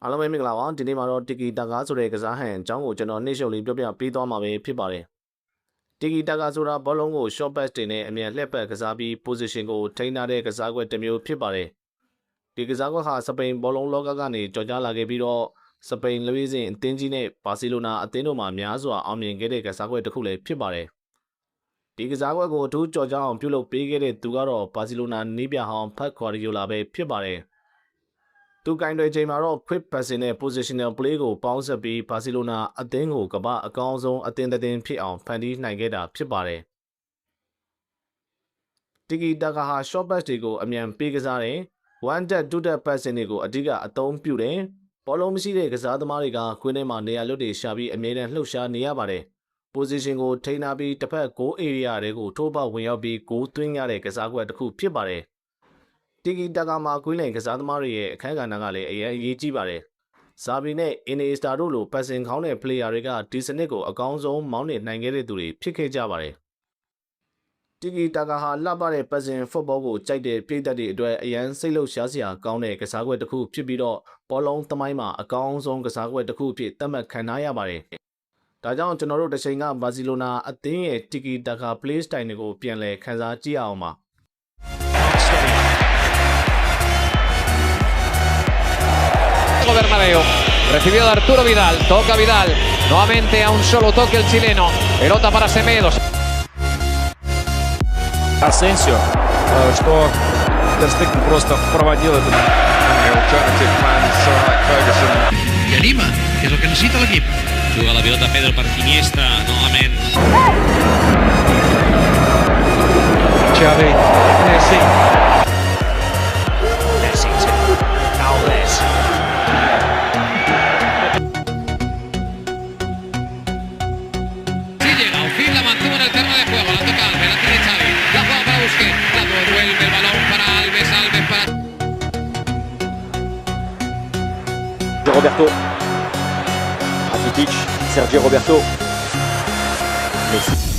အားလုံးပဲမင်္ဂလာပါဒီနေ့မှာတော့တီကီတာကာဆိုတဲ့ကစားဟန်အကြောင်းကိုကျွန်တော်နှိမ့်ရှုပ်လေးပြောပြပေးသွားမှာပဲဖြစ်ပါတယ်တီကီတာကာဆိုတာဘောလုံးကို short pass တင်နဲ့အမြန်လှည့်ပတ်ကစားပြီး position ကိုထိန်းထားတဲ့ကစားကွက်တစ်မျိုးဖြစ်ပါတယ်ဒီကစားကွက်ဟာစပိန်ဘောလုံးလောကကနေကြော်ကြားလာခဲ့ပြီးတော့စပိန်လူရင်းစဉ်အသင်းကြီးနဲ့ဘာစီလိုနာအသင်းတို့မှာများစွာအောင်မြင်ခဲ့တဲ့ကစားကွက်တစ်ခုလည်းဖြစ်ပါတယ်ဒီကစားကွက်ကိုအထူးကြော်ကြားအောင်ပြုလုပ်ပေးခဲ့တဲ့သူကတော့ဘာစီလိုနာနီးပြဟောင်းဖတ်ခွာရီယိုလာပဲဖြစ်ပါတယ်သူကင်တွေချိန်မှာတော့ quick passing နဲ့ positional play ကိုပေါင်းစပ်ပြီးဘာစီလိုနာအသင်းကိုကမ္ဘာအကောင်းဆုံးအသင်းဖြစ်အောင်ဖန်တီးနိုင်ခဲ့တာဖြစ်ပါတယ်။တီကီတာကာဟာ short pass တွေကိုအမြန်ပေးကစားတယ်။ one tap two tap passing တွေကိုအဓိကအသုံးပြုတယ်။ဘောလုံးမရှိတဲ့ကစားသမားတွေကခွင်းထဲမှာနေရာလွတ်တွေရှာပြီးအမြဲတမ်းလှုပ်ရှားနေရပါတယ်။ position ကိုထိန်းထားပြီးတစ်ဖက် goal area တွေကိုထိုးပေါက်ဝင်ရောက်ပြီး goal သွင်းရတဲ့ကစားကွက်တစ်ခုဖြစ်ပါတယ်။တီကီတာကာမှာကွင်းလင်ကစားသမားတွေရဲ့အခန်းကဏ္ဍကလည်းအရေးကြီးပါတယ်။ဇာဘီနဲ့အင်နီစတာတို့လိုပတ်စင်ခေါင်းတဲ့ player တွေကဒီစနစ်ကိုအကောင်းဆုံးမောင်းနှင်နိုင်ခဲ့တဲ့သူတွေဖြစ်ခဲ့ကြပါတယ်။တီကီတာကာဟာလှပတဲ့ပတ်စင် football ကိုကြိုက်တဲ့ပြည်သက်တွေအတွက်အရန်စိတ်လှုပ်ရှားစရာကောင်းတဲ့ကစားကွက်တစ်ခုဖြစ်ပြီးတော့ဘောလုံးသမိုင်းမှာအကောင်းဆုံးကစားကွက်တစ်ခုအဖြစ်သတ်မှတ်ခံထားရပါတယ်။ဒါကြောင့်ကျွန်တော်တို့တစ်ချိန်ကဘာစီလိုနာအသင်းရဲ့တီကီတာကာ play style တွေကိုပြန်လည်ခန်းစားကြည့်အောင်ပါ။ Bernabéu, recibió de Arturo Vidal, toca Vidal, nuevamente a un solo toque el chileno, pelota para Semedo. Асенсио, что Тер Стеген просто проводил этот alternative plan, que anima, que es lo que necesita el equipo. Juga la pelota Pedro para Iniesta, nuevamente. Xavi, Messi. La mantuvo en el terreno de juego, la toca Alves, la tiene Xavi, la juega para Busquets, la devuelve el balón para Alves, Alves para... Roberto, Rakitic, Sergio Roberto, Messi.